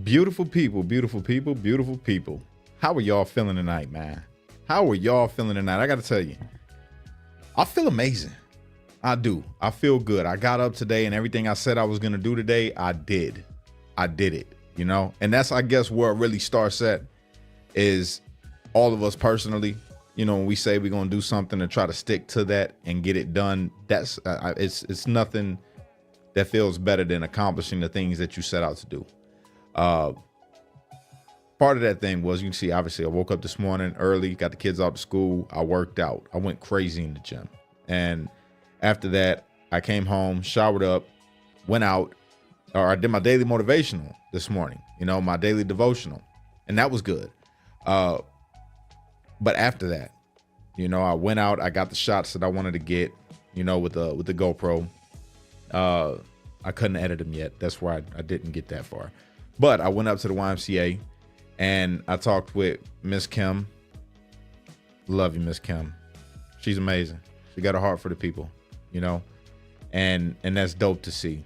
Beautiful people, beautiful people, beautiful people. How are y'all feeling tonight, man? How are y'all feeling tonight? I got to tell you, I feel amazing. I do. I feel good. I got up today and everything I said I was going to do today, I did. I did it, you know? And that's, I guess, where it really starts at is all of us personally. You know, when we say we're going to do something and try to stick to that and get it done, that's it's nothing that feels better than accomplishing the things that you set out to do. Part of that thing was, you can see, obviously, I woke up this morning early, got the kids out to school. I worked out. I went crazy in the gym. And after that, I came home, showered up, went out, or I did my daily motivational this morning, you know, my daily devotional. And that was good. But after that, you know, I went out, I got the shots that I wanted to get, you know, with the GoPro. I couldn't edit them yet. That's why I didn't get that far. But I went up to the YMCA and I talked with Miss Kim. Love you, Miss Kim. She's amazing. She got a heart for the people, you know, and that's dope to see.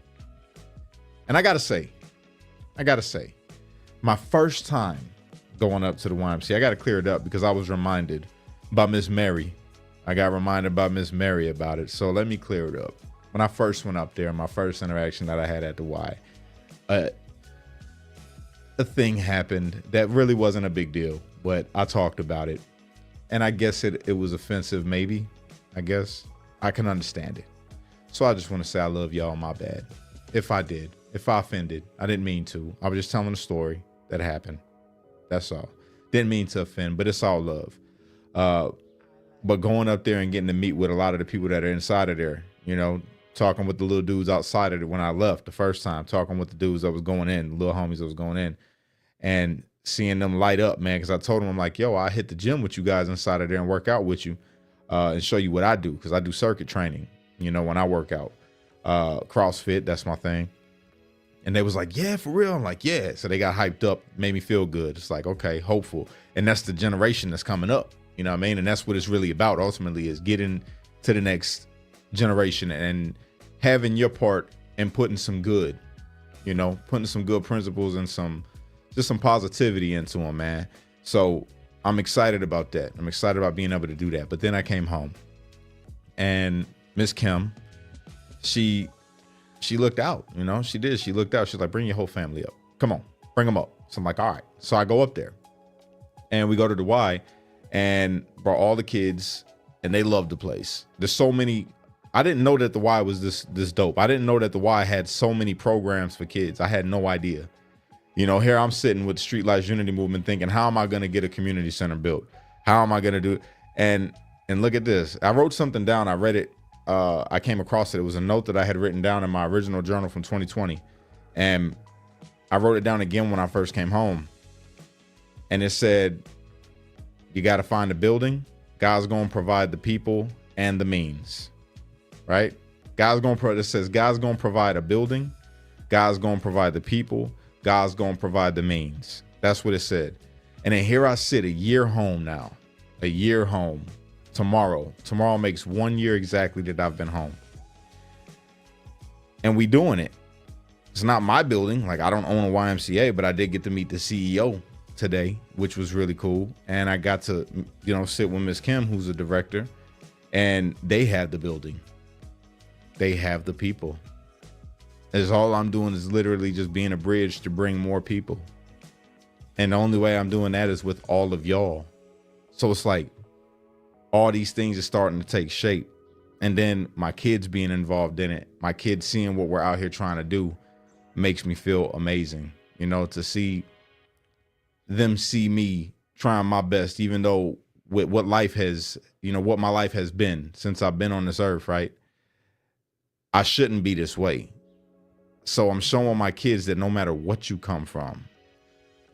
And I gotta say, my first time going up to the YMCA, I gotta clear it up because I was reminded by Miss Mary. I got reminded by Miss Mary about it. So let me clear it up. When I first went up there, my first interaction that I had at the Y, a thing happened that really wasn't a big deal, but I talked about it. And I guess it was offensive, maybe. I guess I can understand it. So I just want to say I love y'all. My bad. If I did, if I offended, I didn't mean to. I was just telling a story that happened. That's all. Didn't mean to offend, but it's all love. But going up there and getting to meet with a lot of the people that are inside of there, you know, talking with the little dudes outside of it when I left the first time, talking with the dudes that was going in, the little homies that was going in, and seeing them light up, man. Because I told them, I'm like, yo, I hit the gym with you guys inside of there and work out with you and show you what I do. Because I do circuit training, you know, when I work out. CrossFit, that's my thing. And they was like, yeah, for real. I'm like, yeah. So they got hyped up, made me feel good. It's like, okay, hopeful. And that's the generation that's coming up. You know what I mean? And that's what it's really about ultimately, is getting to the next generation and having your part and putting some good, you know, putting some good principles and some positivity into them, man. So I'm excited about that. I'm excited about being able to do that. But then I came home and Miss Kim, she looked out, you know, she did. She looked out. She's like, bring your whole family up. Come on, bring them up. So I'm like, all right. So I go up there and we go to the Y and brought all the kids and they loved the place. There's so many. I didn't know that the Y was this dope. I didn't know that the Y had so many programs for kids. I had no idea. You know, here I'm sitting with the Streetlights Unity Movement thinking, how am I going to get a community center built? How am I going to do it? And look at this. I wrote something down. I read it. I came across it. It was a note that I had written down in my original journal from 2020. And I wrote it down again when I first came home. And it said, you got to find a building. God's going to provide the people and the means. Right? It says God's going to provide a building. God's going to provide the people. God's going to provide the means. That's what it said. And then here I sit a year home now. A year home. Tomorrow makes 1 year exactly that I've been home. And we doing it. It's not my building. Like, I don't own a YMCA, but I did get to meet the CEO today, which was really cool. And I got to, you know, sit with Miss Kim, who's the director, and they have the building. They have the people. As all I'm doing is literally just being a bridge to bring more people. And the only way I'm doing that is with all of y'all. So it's like all these things are starting to take shape. And then my kids being involved in it, my kids seeing what we're out here trying to do makes me feel amazing. You know, to see them see me trying my best, even though with what life has, you know, what my life has been since I've been on this earth, right? I shouldn't be this way. So I'm showing my kids that no matter what you come from,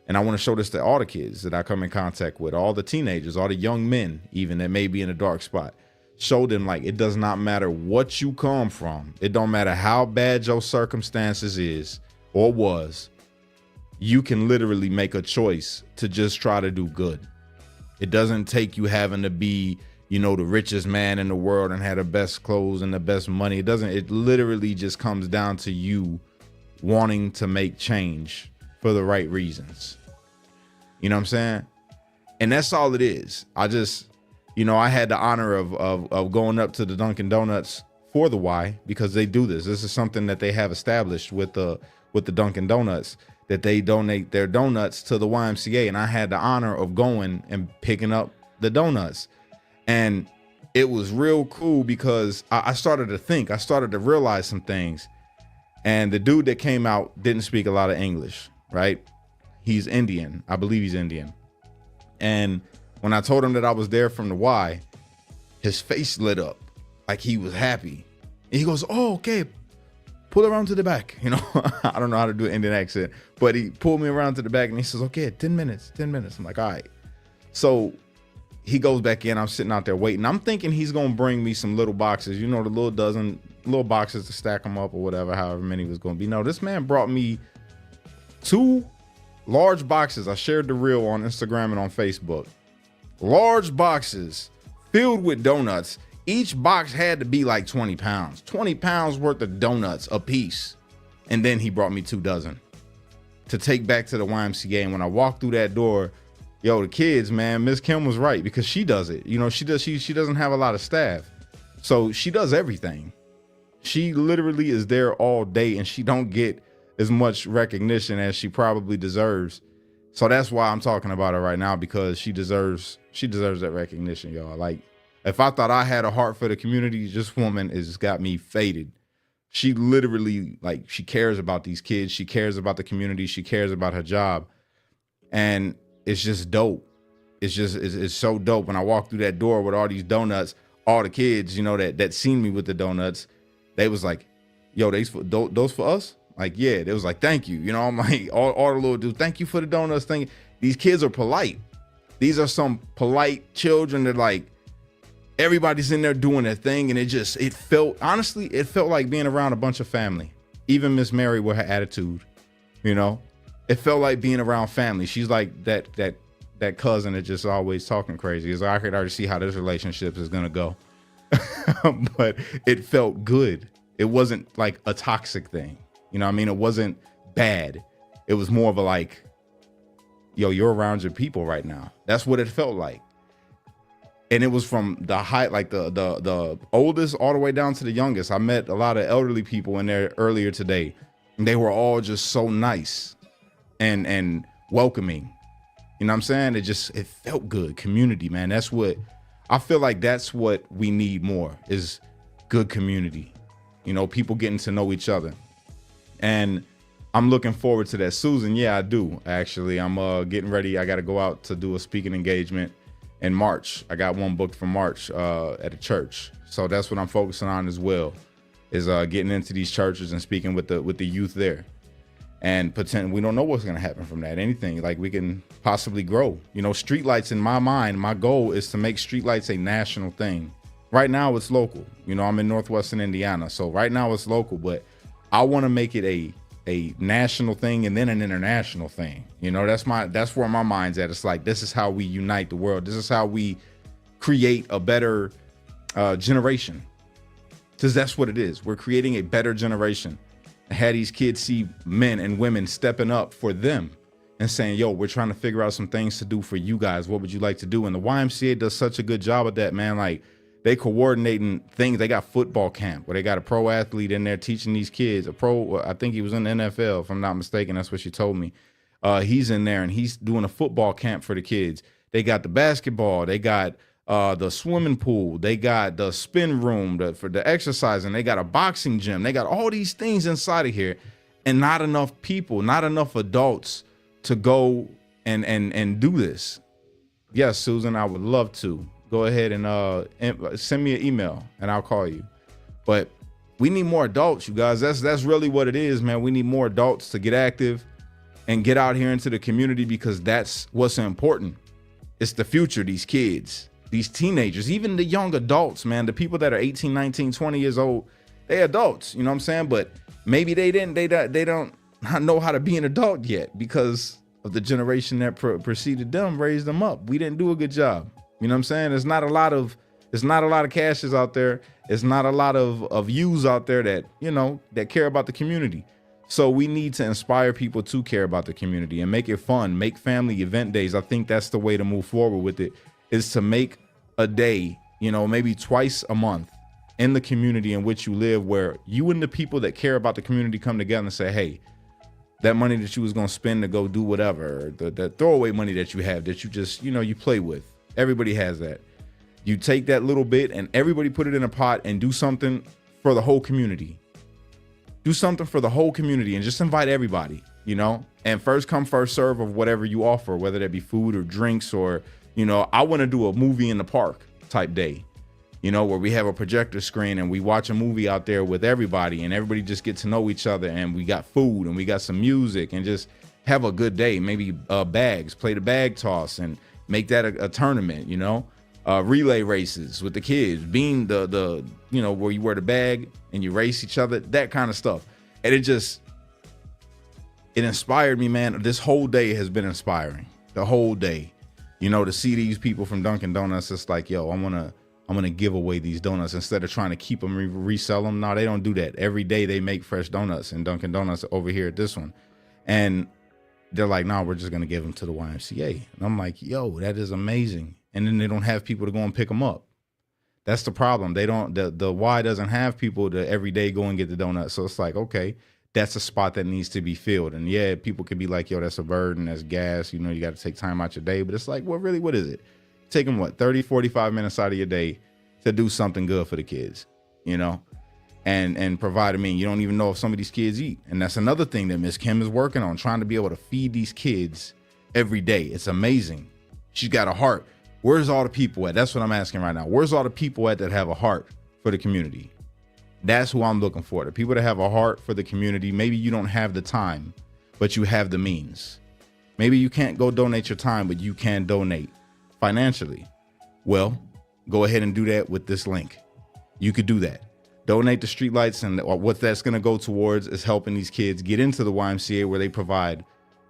and I want to show this to all the kids that I come in contact with, all the teenagers, all the young men, even that may be in a dark spot, show them like, it does not matter what you come from. It don't matter how bad your circumstances is or was. You can literally make a choice to just try to do good. It doesn't take you having to be, you know, the richest man in the world and have the best clothes and the best money. It literally just comes down to you wanting to make change for the right reasons. You know what I'm saying? And that's all it is. I just, I had the honor of going up to the Dunkin' Donuts for the Y, because they do this. This is something that they have established with the Dunkin' Donuts, that they donate their donuts to the YMCA. And I had the honor of going and picking up the donuts. And it was real cool because I started to realize some things. And the dude that came out didn't speak a lot of English, right? He's Indian. I believe he's Indian. And when I told him that I was there from the Y, his face lit up like he was happy. And he goes, "Oh, okay, pull around to the back." I don't know how to do an Indian accent, but he pulled me around to the back and he says, "Okay, 10 minutes. I'm like, all right. So he goes back in. I'm sitting out there waiting. I'm thinking he's going to bring me some little boxes, the little boxes to stack them up or whatever, however many was going to be. No, this man brought me 2 large boxes. I shared the reel on Instagram and on Facebook. Large boxes filled with donuts. Each box had to be like 20 pounds worth of donuts a piece. And then he brought me 2 dozen to take back to the YMCA. And when I walked through that door, the kids, man, Miss Kim was right, because she does it. She doesn't have a lot of staff. So she does everything. She literally is there all day, and she don't get as much recognition as she probably deserves. So that's why I'm talking about her right now, because she deserves that recognition, y'all. Like, if I thought I had a heart for the community, this woman has got me faded. She literally, like, she cares about these kids. She cares about the community. She cares about her job. And it's just dope. It's so dope. When I walked through that door with all these donuts, all the kids, that seen me with the donuts, they was like, "Yo, those for us?" Like, yeah. They was like, "Thank you." I'm like, all the little dudes, "Thank you for the donuts." Thank you. These kids are polite. These are some polite children that, like, everybody's in there doing their thing. And it felt like being around a bunch of family. Even Miss Mary with her attitude, it felt like being around family. She's like that cousin that just always talking crazy. It's like, I could already see how this relationship is gonna go. But it felt good. It wasn't like a toxic thing. It wasn't bad. It was more of a like, yo, you're around your people right now. That's what it felt like. And it was from the height, like the oldest all the way down to the youngest. I met a lot of elderly people in there earlier today, and they were all just so nice and welcoming. You know what I'm saying? It felt good. Community, man. That's what I feel like. That's what we need more, is good community. People getting to know each other. And I'm looking forward to that. Susan, yeah, I do. Actually, I'm getting ready. I got to go out to do a speaking engagement in March. I got one booked for March at a church. So that's what I'm focusing on as well, is getting into these churches and speaking with the youth there. And we don't know what's going to happen from that. Anything, like, we can possibly grow. Streetlights, in my mind, my goal is to make streetlights a national thing. Right now it's local. I'm in Northwestern Indiana. So right now it's local, but I want to make it a national thing and then an international thing. That's where my mind's at. It's like, this is how we unite the world. This is how we create a better generation. Because that's what it is. We're creating a better generation. Had these kids see men and women stepping up for them and saying, "Yo, we're trying to figure out some things to do for you guys. What would you like to do?" And the YMCA does such a good job of that, man. Like, they coordinating things. They got football camp where they got a pro athlete in there teaching these kids. I think he was in the NFL, if I'm not mistaken. That's what she told me. He's in there and he's doing a football camp for the kids. They got the basketball. They got the swimming pool. They got the spin room for the exercising. They got a boxing gym. They got all these things inside of here, and not enough people, not enough adults to go and do this. Yes, Susan, I would love to. Go ahead and send me an email and I'll call you. But we need more adults, you guys. That's really what it is, man. We need more adults to get active and get out here into the community, because that's what's important. It's the future, these kids. These teenagers, even the young adults, man, the people that are 18, 19, 20 years old, they adults, you know what I'm saying? But maybe they don't know how to be an adult yet, because of the generation that preceded them, raised them up. We didn't do a good job. You know what I'm saying? There's not a lot of cashes out there. It's not a lot of yous out there that, that care about the community. So we need to inspire people to care about the community and make it fun, make family event days. I think that's the way to move forward with it, is to make a day, you know, maybe twice a month in the community in which you live, where you and the people that care about the community come together and say, hey, that money that you was going to spend to go do whatever, the throwaway money that you have that you just, you know, you play with. Everybody has that. You take that little bit and everybody put it in a pot and do something for the whole community. Do something for the whole community and just invite everybody, you know, and first come, first serve of whatever you offer, whether that be food or drinks or, you know, I want to do a movie in the park type day, you know, where we have a projector screen and we watch a movie out there with everybody and everybody just get to know each other and we got food and we got some music and just have a good day. Maybe bags, play the bag toss and make that a tournament, you know. Relay races with the kids, being the you know, where you wear the bag and you race each other, that kind of stuff. And it inspired me, man. This whole day has been inspiring. The whole day, you know, to see these people from Dunkin' Donuts. It's like, yo, I'm gonna give away these donuts instead of trying to keep them, resell them. No, they don't do that. Every day they make fresh donuts in Dunkin' Donuts over here at this one, and they're like, no, we're just gonna give them to the YMCA. And I'm like, yo, that is amazing. And then they don't have people to go and pick them up. That's the problem. They don't, the Y doesn't have people to every day go and get the donuts. So it's like, okay, that's a spot that needs to be filled. And yeah, people could be like, yo, that's a burden, that's gas. You know, you got to take time out your day. But it's like, well, really, what is it? Take them, 30, 45 minutes out of your day to do something good for the kids, you know, and provide a mean. You don't even know if some of these kids eat. And that's another thing that Miss Kim is working on, trying to be able to feed these kids every day. It's amazing. She's got a heart. Where's all the people at? That's what I'm asking right now. Where's all the people at that have a heart for the community? That's who I'm looking for. The people that have a heart for the community. Maybe you don't have the time, but you have the means. Maybe you can't go donate your time, but you can donate financially. Well, go ahead and do that with this link. You could do that. Donate the streetlights, and what that's going to go towards is helping these kids get into the YMCA, where they provide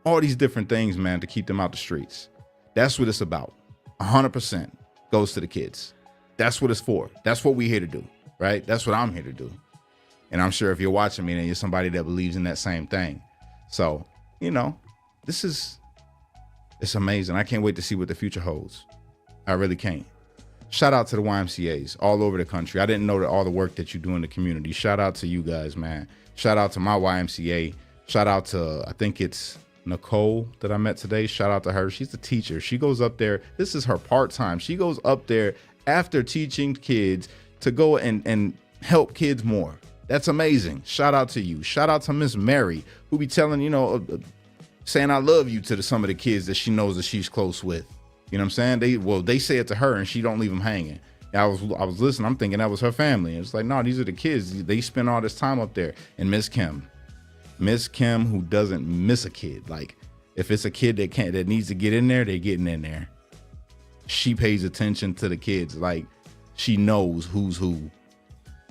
all these different things, man, to keep them out the streets. That's what it's about. 100% goes to the kids. That's what it's for. That's what we're here to do, right? That's what I'm here to do. And I'm sure if you're watching me, then you're somebody that believes in that same thing. So, you know, it's amazing. I can't wait to see what the future holds. I really can't. Shout out to the YMCAs all over the country. I didn't know that all the work that you do in the community. Shout out to you guys, man. Shout out to my YMCA. Shout out to, I think it's Nicole that I met today. Shout out to her. She's a teacher. She goes up there. This is her part-time. She goes up there after teaching kids to go and help kids more. That's amazing. Shout out to you. Shout out to Miss Mary, who be telling, you know, saying I love you to some of the kids that she knows that she's close with. You know what I'm saying? They say it to her and she don't leave them hanging. I was listening. I'm thinking that was her family. It's like, no, these are the kids. They spend all this time up there. And Miss Kim, who doesn't miss a kid. Like, if it's a kid that needs to get in there, they're getting in there. She pays attention to the kids. Like, she knows who's who,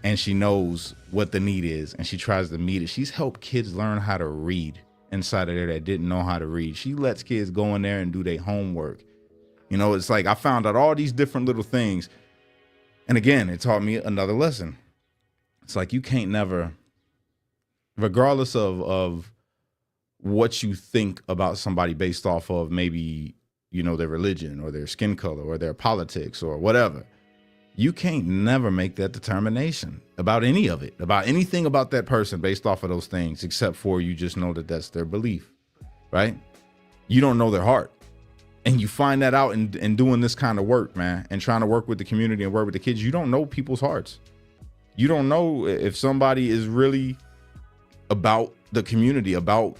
and she knows what the need is, and she tries to meet it. She's helped kids learn how to read inside of there that didn't know how to read. She lets kids go in there and do their homework. You know, it's like I found out all these different little things. And again, it taught me another lesson. It's like you can't never, regardless of what you think about somebody based off of maybe, you know, their religion or their skin color or their politics or whatever, you can't never make that determination about any of it, about anything about that person based off of those things, except for you just know that that's their belief, right? You don't know their heart. And you find that out in doing this kind of work, man, and trying to work with the community and work with the kids. You don't know people's hearts. You don't know if somebody is really about the community, about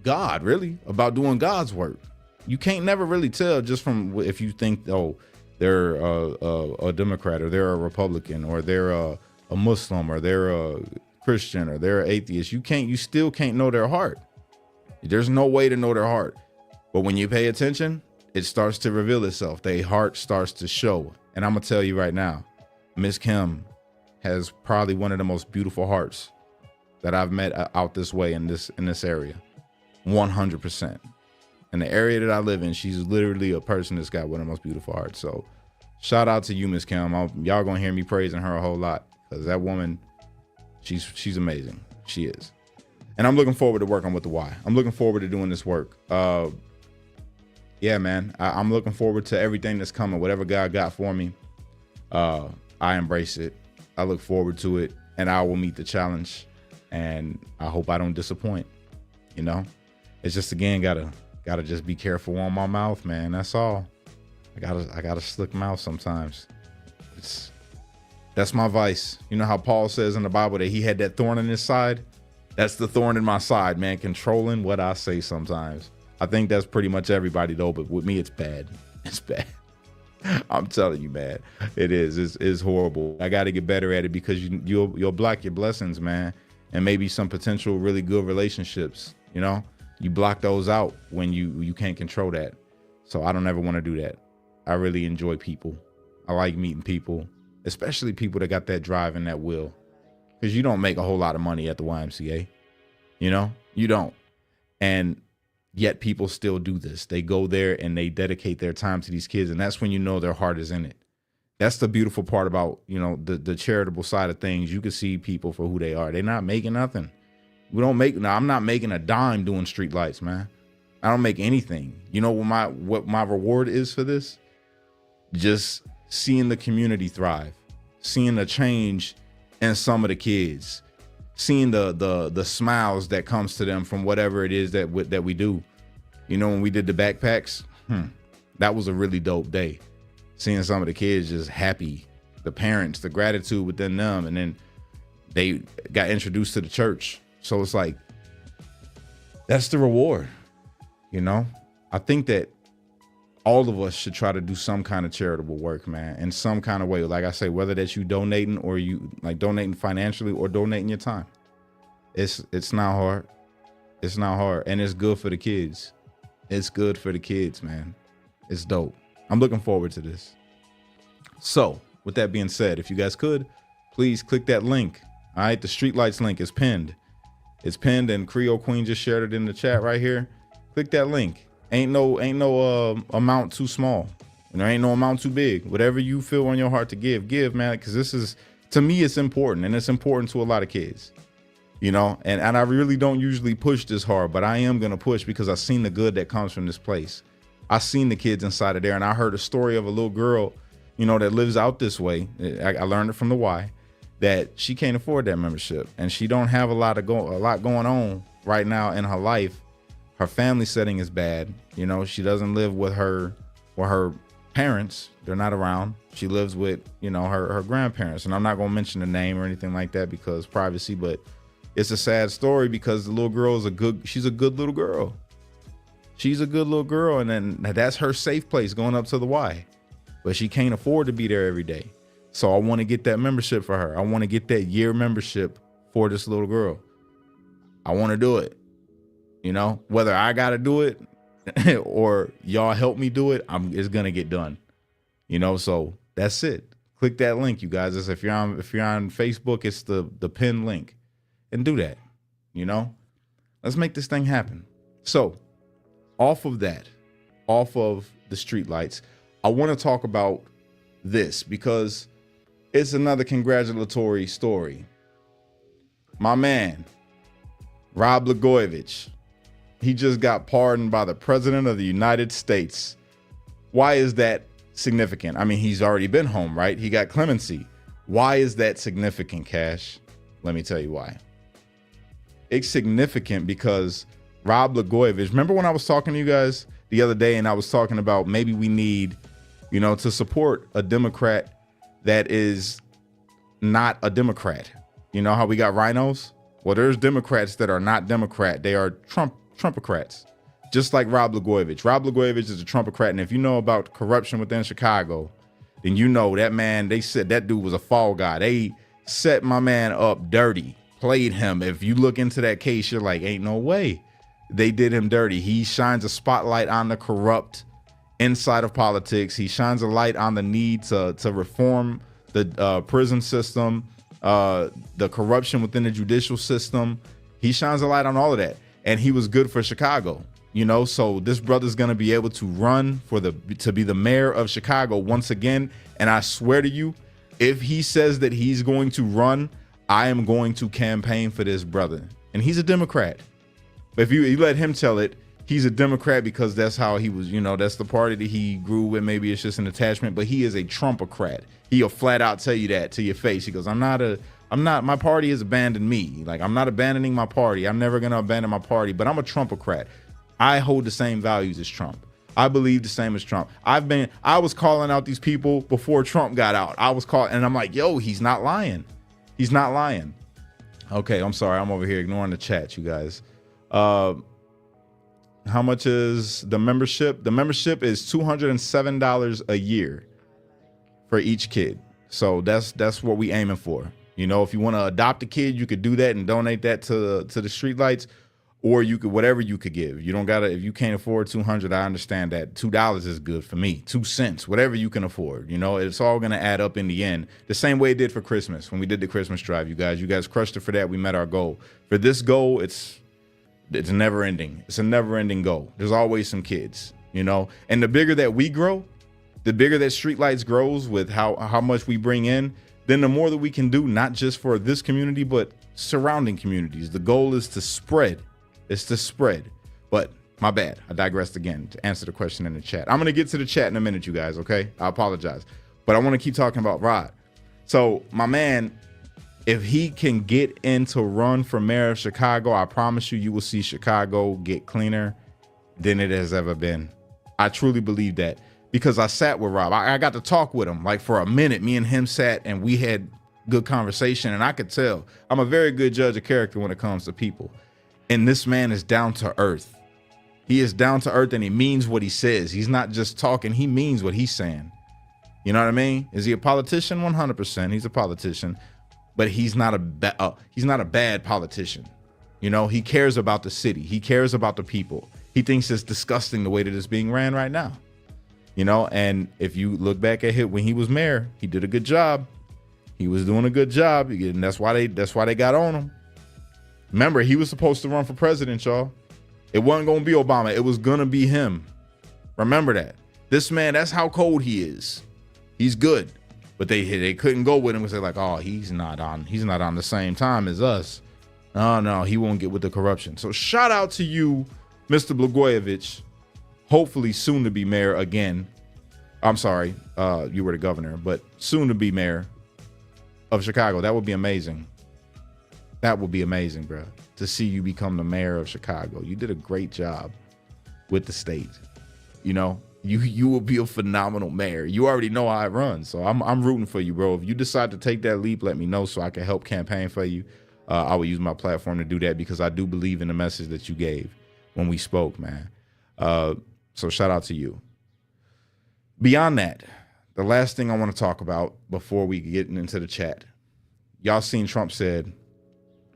God, really, about doing God's work. You can't never really tell just from if you think, oh, they're a Democrat or they're a Republican or they're a Muslim or they're a Christian or they're an atheist. You still can't know their heart. There's no way to know their heart. But when you pay attention, it starts to reveal itself. Their heart starts to show. And I'm going to tell you right now, Miss Kim has probably one of the most beautiful hearts that I've met out this way in this area. 100%. In the area that I live in, she's literally a person that's got one of the most beautiful hearts. So shout out to you, Miss Kim. Y'all going to hear me praising her a whole lot because that woman, she's amazing. She is. And I'm looking forward to working with the Y. I'm looking forward to doing this work. Yeah, man, I'm looking forward to everything that's coming. Whatever God got for me, I embrace it. I look forward to it, and I will meet the challenge. And I hope I don't disappoint. You know, it's just, again, gotta just be careful on my mouth, man. That's all. I got a slick mouth sometimes. That's my vice. You know how Paul says in the Bible that he had that thorn in his side? That's the thorn in my side, man. Controlling what I say sometimes. I think that's pretty much everybody though, but with me, it's bad. It's bad. I'm telling you, man. It is. It's horrible. I got to get better at it, because you'll block your blessings, man, and maybe some potential really good relationships. You know, you block those out when you can't control that. So I don't ever want to do that. I really enjoy people. I like meeting people, especially people that got that drive and that will, because you don't make a whole lot of money at the YMCA. You know, you don't. And yet people still do this. They go there and they dedicate their time to these kids. And that's when you know their heart is in it. That's the beautiful part about, you know, the charitable side of things. You can see people for who they are. They're not making nothing. I'm not making a dime doing street lights, man. I don't make anything. You know what my reward is for this? Just seeing the community thrive, seeing the change in some of the kids, seeing the smiles that comes to them from whatever it is that we do. You know, when we did the backpacks, that was a really dope day. Seeing some of the kids just happy, the parents, the gratitude within them, and then they got introduced to the church. So it's like, that's the reward. You know, I think that all of us should try to do some kind of charitable work, man, in some kind of way. Like I say, whether that's you donating or you like donating financially or donating your time. It's not hard. It's not hard. And it's good for the kids. It's good for the kids, man. It's dope. I'm looking forward to this. So with that being said, if you guys could, please click that link. All right. The Streetlights link is pinned. It's pinned, and Creole Queen just shared it in the chat right here. Click that link. Ain't no amount too small. And there ain't no amount too big. Whatever you feel on your heart to give, man, because this is, to me, it's important, and it's important to a lot of kids. You know, and I really don't usually push this hard, but I am going to push because I've seen the good that comes from this place. I've seen the kids inside of there, and I heard a story of a little girl, you know, that lives out this way. I learned it from the Y, that she can't afford that membership, and she don't have a lot going on right now in her life. Her family setting is bad. You know, she doesn't live with her parents. They're not around. She lives with, you know, her grandparents, and I'm not going to mention the name or anything like that because privacy, but it's a sad story because the little girl is she's a good little girl. She's a good little girl. And then that's her safe place going up to the Y, but she can't afford to be there every day. So I want to get that membership for her. I want to get that year membership for this little girl. I want to do it. You know, whether I got to do it or y'all help me do it, it's going to get done. You know, so that's it. Click that link, you guys. If you're on Facebook, it's the pinned link. And do that, you know, let's make this thing happen. So off of the Streetlights, I want to talk about this because it's another congratulatory story. My man, Rod Blagojevich, he just got pardoned by the President of the United States. Why is that significant? I mean, he's already been home, right? He got clemency. Why is that significant, Cash? Let me tell you why. It's significant because Rod Blagojevich, remember when I was talking to you guys the other day and I was talking about maybe we need, you know, to support a Democrat that is not a Democrat. You know how we got rhinos? Well, there's Democrats that are not Democrat. They are Trumpocrats, just like Rod Blagojevich. Rod Blagojevich is a Trumpocrat. And if you know about corruption within Chicago, then you know that man, they said that dude was a fall guy. They set my man up dirty. Played him. If you look into that case, you're like, ain't no way they did him dirty. He shines a spotlight on the corrupt inside of politics. He shines a light on the need to reform the prison system, the corruption within the judicial system. He shines a light on all of that. And he was good for Chicago, you know, so this brother's going to be able to run to be the mayor of Chicago once again. And I swear to you, if he says that he's going to run, I am going to campaign for this brother and he's a Democrat. But if you let him tell it, he's a Democrat because that's how he was, that's the party that he grew with. Maybe it's just an attachment, but he is a Trumpocrat. He'll flat out tell you that to your face. He goes, my party has abandoned me. Like, I'm not abandoning my party. I'm never going to abandon my party, but I'm a Trumpocrat. I hold the same values as Trump. I believe the same as Trump. I was calling out these people before Trump got out. And I'm like, yo, he's not lying. He's not lying. Okay, I'm sorry. I'm over here ignoring the chat, you guys. How much is the membership? The membership is $207 a year for each kid. So that's what we aiming for. If you want to adopt a kid, you could do that and donate that to the streetlights, or you could, whatever you could give. You don't gotta, if you can't afford $200, I understand that. $2 is good for me. 2 cents, whatever you can afford. It's all gonna add up in the end. The same way it did for Christmas when we did the Christmas drive. You guys crushed it for that. We met our goal. For this goal, it's never ending. It's a never ending goal. There's always some kids, and the bigger that we grow, the bigger that Streetlights grows with how much we bring in, then the more that we can do, not just for this community, but surrounding communities. The goal is to spread. It's to spread. But my bad. I digressed again to answer the question in the chat. I'm going to get to the chat in a minute, you guys, okay? I apologize. But I want to keep talking about Rod. So my man, if he can get in to run for mayor of Chicago, I promise you will see Chicago get cleaner than it has ever been. I truly believe that. Because I sat with Rob. I got to talk with him like for a minute. Me and him sat and we had good conversation, and I could tell I'm a very good judge of character when it comes to people. And this man is down to earth. He is down to earth and he means what he says. He's not just talking. He means what he's saying. You know what I mean? Is he a politician? 100%. He's a politician, but he's not a bad politician. He cares about the city. He cares about the people. He thinks it's disgusting the way that it's being ran right now. And if you look back at it when he was mayor, he did a good job. He was doing a good job, and that's why they got on him. Remember, he was supposed to run for president, y'all. It wasn't going to be Obama. It was going to be him. Remember that. This man, that's how cold he is. He's good, but they couldn't go with him and say like, oh, he's not on the same time as us. No, he won't get with the corruption. So shout out to you, Mr. Blagojevich. Hopefully soon to be mayor again. I'm sorry, you were the governor, but soon to be mayor of Chicago. That would be amazing. That would be amazing, bro, to see you become the mayor of Chicago. You did a great job with the state. You will be a phenomenal mayor. You already know how it runs, so I'm rooting for you, bro. If you decide to take that leap, let me know so I can help campaign for you. I will use my platform to do that because I do believe in the message that you gave when we spoke, man. So shout out to you. Beyond that, the last thing I want to talk about before we get into the chat, y'all seen Trump said,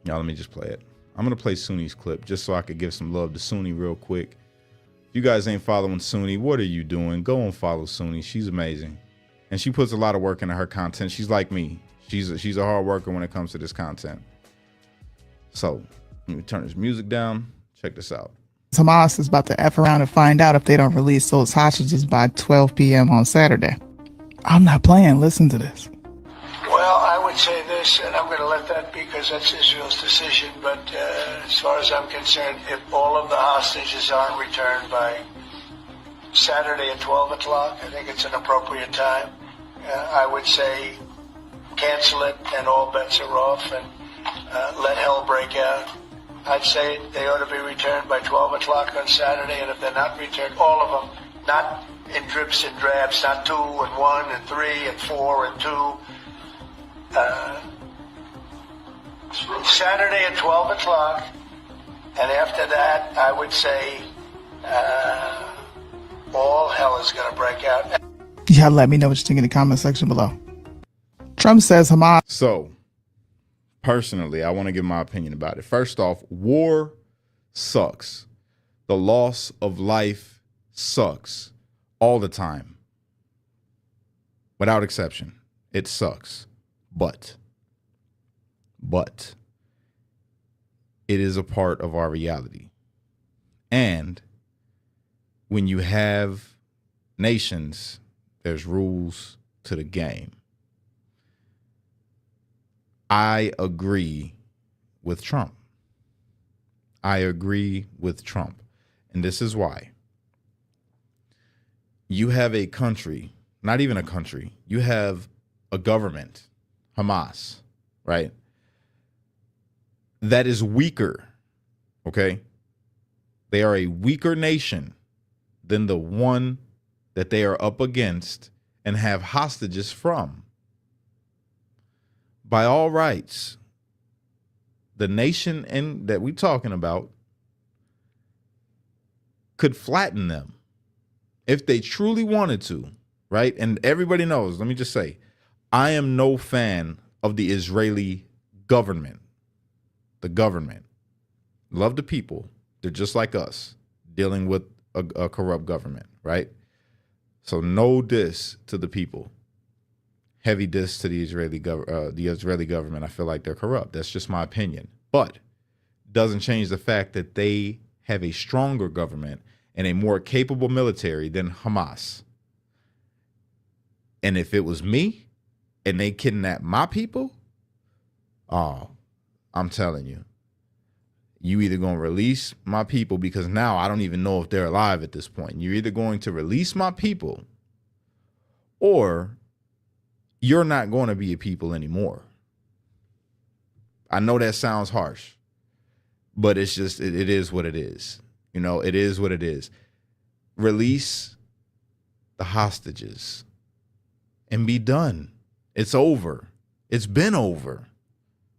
y'all, let me just play it. I'm going to play Suni's clip just so I could give some love to Suni real quick. If you guys ain't following Suni, what are you doing? Go and follow Suni. She's amazing. And she puts a lot of work into her content. She's like me. She's a hard worker when it comes to this content. So let me turn this music down. Check this out. Hamas is about to F around and find out if they don't release those hostages by 12 p.m. on Saturday. I'm not playing. Listen to this. Well, I would say this, and I'm going to let that be because that's Israel's decision. But as far as I'm concerned, if all of the hostages aren't returned by Saturday at 12 o'clock, I think it's an appropriate time. I would say cancel it and all bets are off and let hell break out. I'd say they ought to be returned by 12 o'clock on Saturday, and if they're not returned, all of them, not in drips and drabs, not 2 and 1 and 3 and 4 and 2. Saturday at 12 o'clock, and after that, I would say all hell is going to break out. Y'all let me know what you think in the comment section below. Trump says Hamas. So, personally, I want to give my opinion about it. First off, war sucks. The loss of life sucks all the time. Without exception, it sucks. But it is a part of our reality. And when you have nations, there's rules to the game. I agree with Trump. I agree with Trump. And this is why. You have a country, not even a country, you have a government, Hamas, right? That is weaker, okay? They are a weaker nation than the one that they are up against and have hostages from. By all rights, the nation that we're talking about could flatten them if they truly wanted to, right? And everybody knows, let me just say, I am no fan of the Israeli government. The government. Love the people. They're just like us, dealing with a corrupt government, right? So no diss to the people. Heavy diss to the Israeli government. I feel like they're corrupt. That's just my opinion. But doesn't change the fact that they have a stronger government and a more capable military than Hamas. And if it was me and they kidnapped my people, oh, I'm telling you, you either going to release my people, because now I don't even know if they're alive at this point. You're either going to release my people or you're not going to be a people anymore. I know that sounds harsh, but it's just, it is what it is. You know, it is what it is. Release the hostages and be done. It's over. It's been over.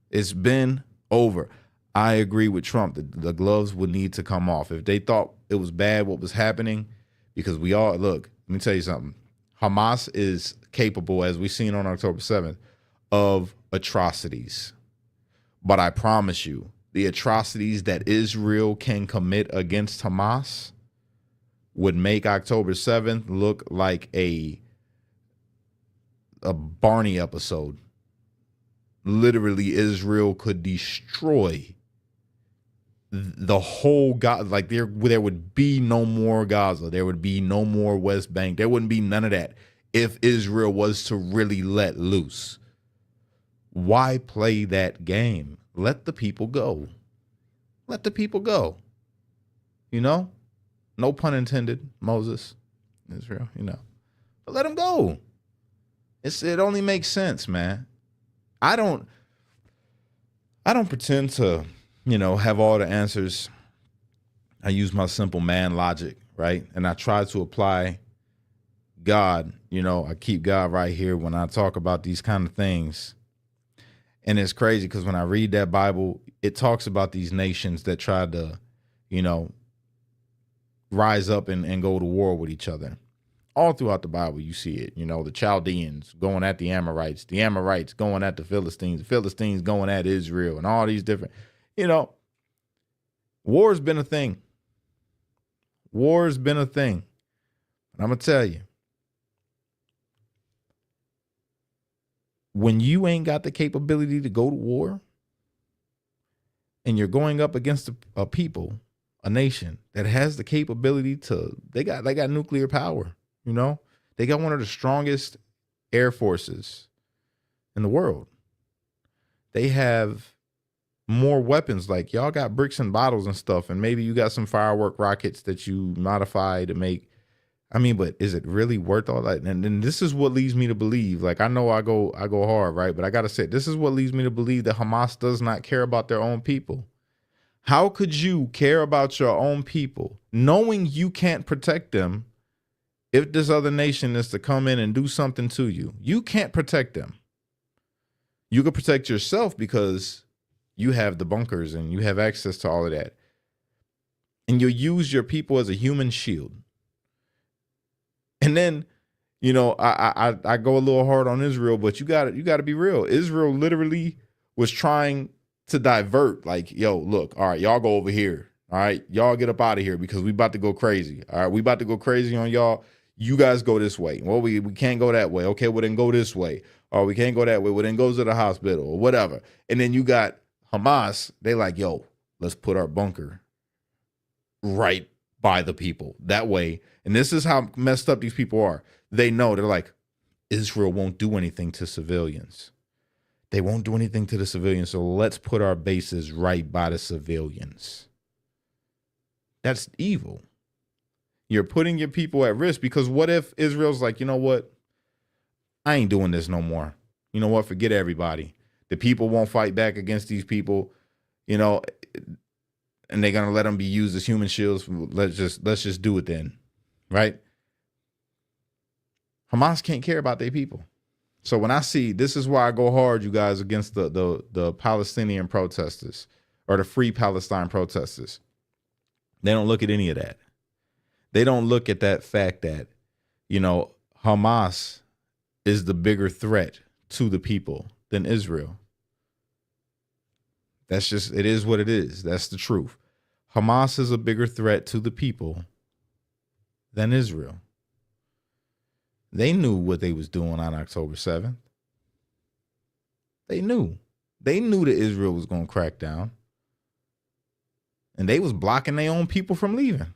It's been over. I agree with Trump. The gloves would need to come off. If they thought it was bad what was happening, because we all, look, let me tell you something. Hamas is capable, as we've seen on October 7th, of atrocities. But I promise you, the atrocities that Israel can commit against Hamas would make October 7th look like a Barney episode. Literally, Israel could destroy the whole Gaza. Like there would be no more Gaza. There would be no more West Bank. There wouldn't be none of that if Israel was to really let loose. Why play that game? Let the people go. Let the people go. You know? No pun intended, Moses, Israel, you know. But let them go. It only makes sense, man. I don't pretend to, you know, have all the answers. I use my simple man logic, right? And I try to apply God. You know, I keep God right here when I talk about these kind of things. And it's crazy because when I read that Bible, it talks about these nations that tried to, you know, rise up and go to war with each other. All throughout the Bible, you see it. You know, the Chaldeans going at the Amorites going at the Philistines going at Israel, and all these different, you know, war's been a thing. War's been a thing. And I'm going to tell you, when you ain't got the capability to go to war and you're going up against a people, a nation that has the capability to, they got nuclear power, you know, they got one of the strongest air forces in the world. They have more weapons. Like y'all got bricks and bottles and stuff. And maybe you got some firework rockets that you modify to make. I mean, but is it really worth all that? And this is what leads me to believe, like, I know I go hard, right? But I got to say, this is what leads me to believe that Hamas does not care about their own people. How could you care about your own people knowing you can't protect them if this other nation is to come in and do something to you? You can't protect them. You can protect yourself because you have the bunkers and you have access to all of that. And you'll use your people as a human shield. And then, you know, I go a little hard on Israel, but you got to be real. Israel literally was trying to divert, like, yo, look, all right, y'all go over here. All right, y'all get up out of here because we about to go crazy. All right, we about to go crazy on y'all. You guys go this way. Well, we can't go that way. Okay, well, then go this way. Or we can't go that way. Well, then go to the hospital or whatever. And then you got Hamas. They like, yo, let's put our bunker right by the people. That way, and this is how messed up these people are. They know, they're like, Israel won't do anything to civilians. They won't do anything to the civilians, so let's put our bases right by the civilians. That's evil. You're putting your people at risk, because what if Israel's like, you know what? I ain't doing this no more. You know what? Forget everybody. The people won't fight back against these people, you know, and they're gonna let them be used as human shields. Let's just do it then, right? Hamas can't care about their people. So when I see, this is why I go hard, you guys, against the Palestinian protesters or the Free Palestine protesters. They don't look at any of that. They don't look at that fact that, you know, Hamas is the bigger threat to the people than Israel. That's just, it is what it is. That's the truth. Hamas is a bigger threat to the people than Israel. They knew what they was doing on October 7th. They knew. They knew that Israel was going to crack down. And they was blocking their own people from leaving.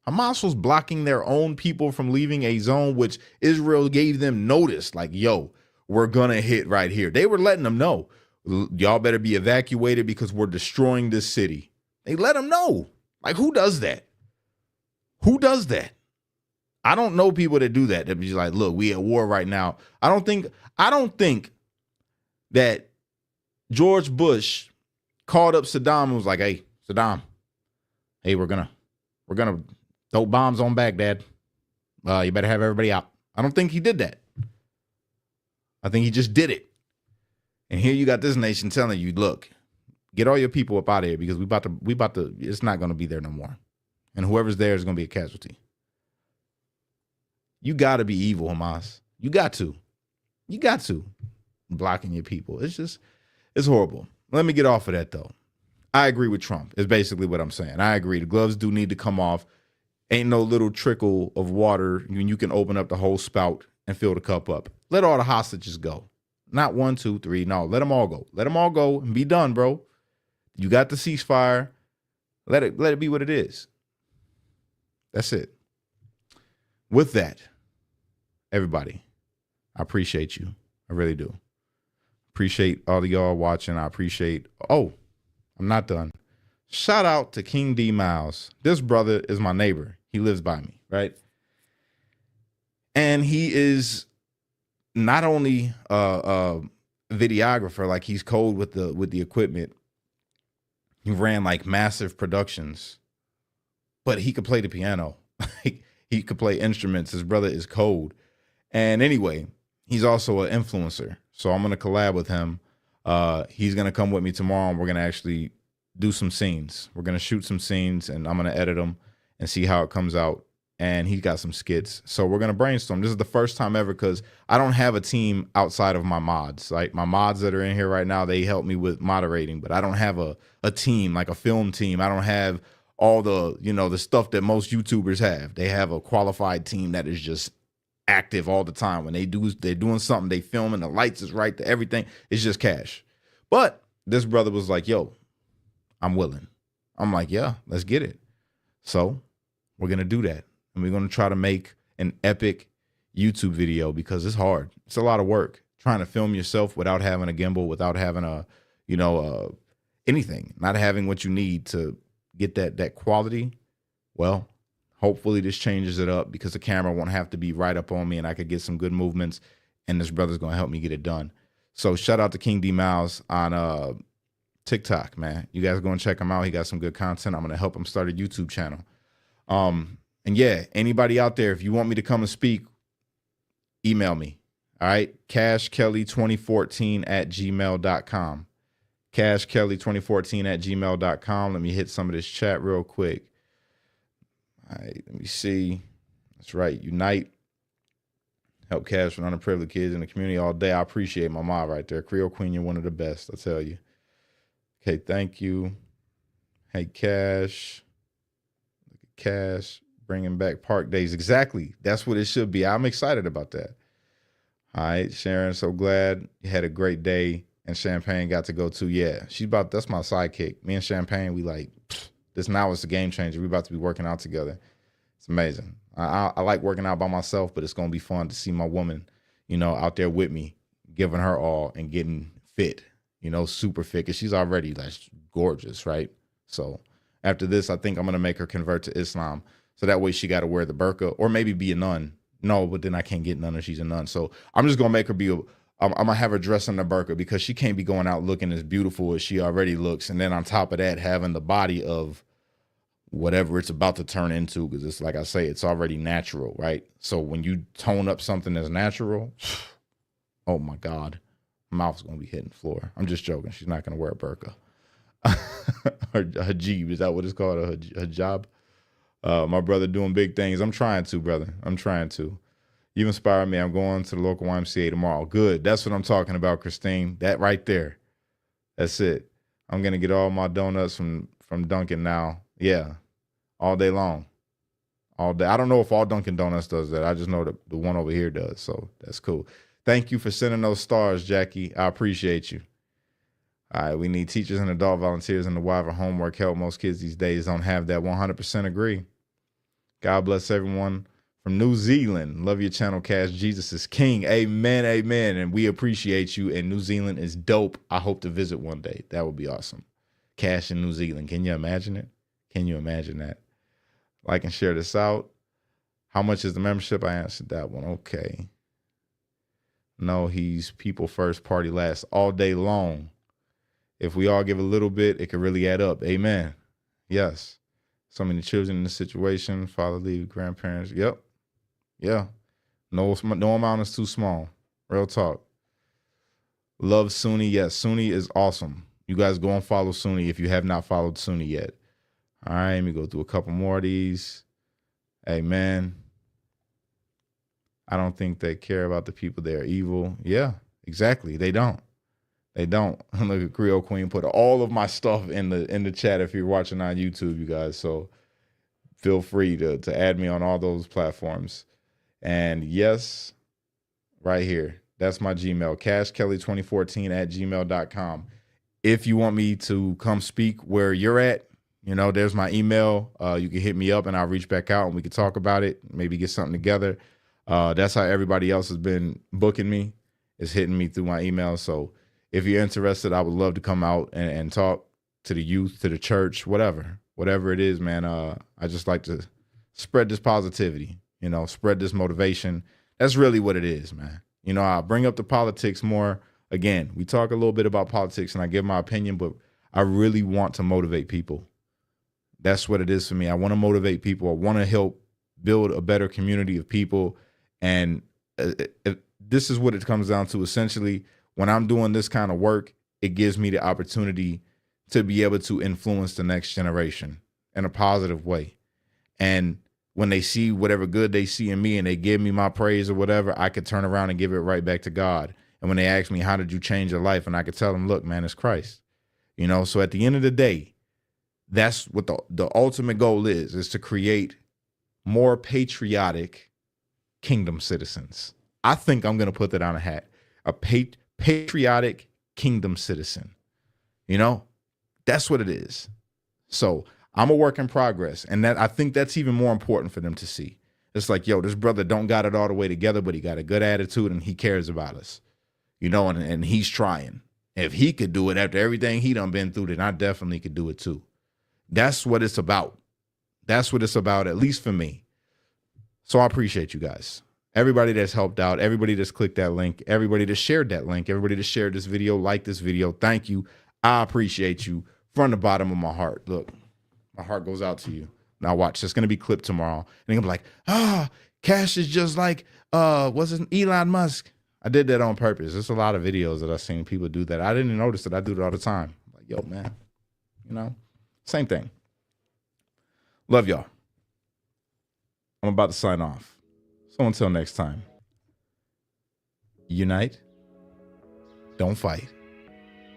Hamas was blocking their own people from leaving a zone which Israel gave them notice. Like, yo, we're going to hit right here. They were letting them know, y'all better be evacuated because we're destroying this city. They let them know. Like, who does that? Who does that? I don't know people that do that. That be like, look, we at war right now. I don't think that George Bush called up Saddam and was like, hey, Saddam, hey, we're gonna throw bombs on Baghdad. You better have everybody out. I don't think he did that. I think he just did it. And here you got this nation telling you, look, get all your people up out of here because we about to, it's not gonna be there no more. And whoever's there is gonna be a casualty. You got to be evil, Hamas. You got to. Blocking your people. It's horrible. Let me get off of that, though. I agree with Trump, is basically what I'm saying. I agree. The gloves do need to come off. Ain't no little trickle of water when you can open up the whole spout and fill the cup up. Let all the hostages go. Not 1, 2, 3. No, let them all go. Let them all go and be done, bro. You got the ceasefire. Let it be what it is. That's it. With that, everybody, I appreciate you. I really do. Appreciate all of y'all watching. I appreciate, I'm not done. Shout out to King D Miles. This brother is my neighbor. He lives by me, right? And he is not only a videographer, like he's cold with the equipment. He ran like massive productions, but he could play the piano. He could play instruments. His brother is cold. And anyway, he's also an influencer. So I'm going to collab with him. He's going to come with me tomorrow, and we're going to actually do some scenes. We're going to shoot some scenes, and I'm going to edit them and see how it comes out. And he's got some skits. So we're going to brainstorm. This is the first time ever because I don't have a team outside of my mods. Like my mods that are in here right now, they help me with moderating, but I don't have a team, like a film team. I don't have all the, the stuff that most YouTubers have. They have a qualified team that is just active all the time. When they're doing something, they film and the lights is right, everything. It's just cash. But this brother was like, yo, I'm willing. I'm like, yeah, let's get it. So we're going to do that. And we're going to try to make an epic YouTube video because it's hard. It's a lot of work trying to film yourself without having a gimbal, without having anything, not having what you need to get that quality. Well, hopefully this changes it up because the camera won't have to be right up on me and I could get some good movements, and this brother's going to help me get it done. So shout out to King D Miles on TikTok, man. You guys go and check him out. He got some good content. I'm going to help him start a YouTube channel. And yeah, anybody out there, if you want me to come and speak, email me. All right. CashKelly2014@gmail.com. CashKelly2014@gmail.com. Let me hit some of this chat real quick. All right, let me see. That's right. Unite. Help Cash with underprivileged kids in the community all day. I appreciate my mom right there. Creole Queen, you're one of the best, I tell you. Okay, thank you. Hey, Cash. Look at Cash. Bringing back park days. Exactly. That's what it should be. I'm excited about that. All right, Sharon, so glad you had a great day. And Champagne got to go too. Yeah, that's my sidekick. Me and Champagne, we like, this now is the game changer. We about to be working out together. It's amazing. I like working out by myself, but it's going to be fun to see my woman, out there with me, giving her all and getting fit, super fit. Cause she's already like gorgeous, right? So After this, I think I'm going to make her convert to Islam. So that way she got to wear the burqa or maybe be a nun. No, but then I can't get none if she's a nun. So I'm just going to make her be I'm going to have her dress in the burqa because she can't be going out looking as beautiful as she already looks. And then on top of that, having the body of whatever it's about to turn into, because it's like I say, it's already natural, right? So when you tone up something that's natural, oh my God, my mouth's going to be hitting the floor. I'm just joking. She's not going to wear a burqa. Her hijab, is that what it's called? A hijab? My brother doing big things. I'm trying to, brother. I'm trying to. You inspire me. I'm going to the local YMCA tomorrow. Good. That's what I'm talking about, Christine. That right there. That's it. I'm going to get all my donuts from Dunkin' now. Yeah. All day long. All day. I don't know if all Dunkin' Donuts does that. I just know that the one over here does. So that's cool. Thank you for sending those stars, Jackie. I appreciate you. All right. We need teachers and adult volunteers in the Y for homework help. Most kids these days don't have that. 100% agree. God bless everyone from New Zealand. Love your channel, Cash. Jesus is King. Amen. Amen. And we appreciate you. And New Zealand is dope. I hope to visit one day. That would be awesome. Cash in New Zealand. Can you imagine it? Can you imagine that? Like and share this out. How much is the membership? I answered that one. Okay. No, he's people first, party last all day long. If we all give a little bit, it could really add up. Amen. Yes. So many children in this situation. Father, leave, grandparents. Yep. Yeah. No amount is too small. Real talk. Love Sunni. Yes, Sunni is awesome. You guys go and follow Sunni if you have not followed Sunni yet. All right, let me go through a couple more of these. Amen. I don't think they care about the people that are evil. Yeah, exactly. They don't. They don't. Look at Creole Queen put all of my stuff in the chat if you're watching on YouTube, you guys. So feel free to add me on all those platforms. And yes, right here. That's my Gmail, cashkelly2014@gmail.com. If you want me to come speak where you're at, you know, there's my email. You can hit me up and I'll reach back out and we can talk about it, maybe get something together. That's how everybody else has been booking me, is hitting me through my email. So if you're interested, I would love to come out and talk to the youth, to the church, whatever it is, man. I just like to spread this positivity, you know, spread this motivation. That's really what it is, man. You know, I bring up the politics more. Again, we talk a little bit about politics and I give my opinion, but I really want to motivate people. That's what it is for me. I want to motivate people. I want to help build a better community of people. And this is what it comes down to. Essentially, when I'm doing this kind of work, it gives me the opportunity to be able to influence the next generation in a positive way. And when they see whatever good they see in me and they give me my praise or whatever, I could turn around and give it right back to God. And when they ask me, how did you change your life? And I could tell them, look, man, it's Christ. You know, so at the end of the day, that's what the ultimate goal is to create more patriotic kingdom citizens. I think I'm going to put that on a hat, a patriotic kingdom citizen. You know, that's what it is. So I'm a work in progress. And that I think that's even more important for them to see. It's like, yo, this brother don't got it all the way together, but he got a good attitude and he cares about us, you know, and he's trying. If he could do it after everything he done been through, then I definitely could do it too. That's what it's about. That's what it's about, at least for me. So I appreciate you guys. Everybody that's helped out, everybody that's clicked that link, everybody that shared that link, everybody that shared this video, liked this video. Thank you. I appreciate you from the bottom of my heart. Look, my heart goes out to you. Now watch, it's going to be clipped tomorrow. And I'm like, Cash is just like, what's his Elon Musk. I did that on purpose. There's a lot of videos that I've seen people do that. I didn't notice that. I do it all the time. Like, yo, man, you know, same thing. Love y'all. I'm about to sign off. So until next time, unite, don't fight,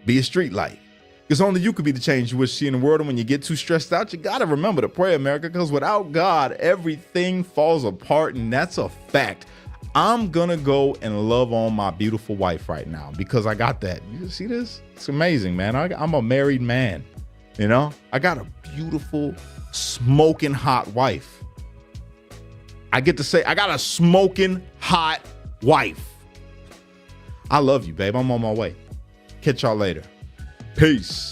be a street light. Because only you could be the change you wish to see in the world. And when you get too stressed out, you got to remember to pray, America, because without God, everything falls apart. And that's a fact. I'm going to go and love on my beautiful wife right now because I got that. You see this? It's amazing, man. I'm a married man. You know, I got a beautiful, smoking hot wife. I get to say I got a smoking hot wife. I love you, babe. I'm on my way. Catch y'all later. Peace.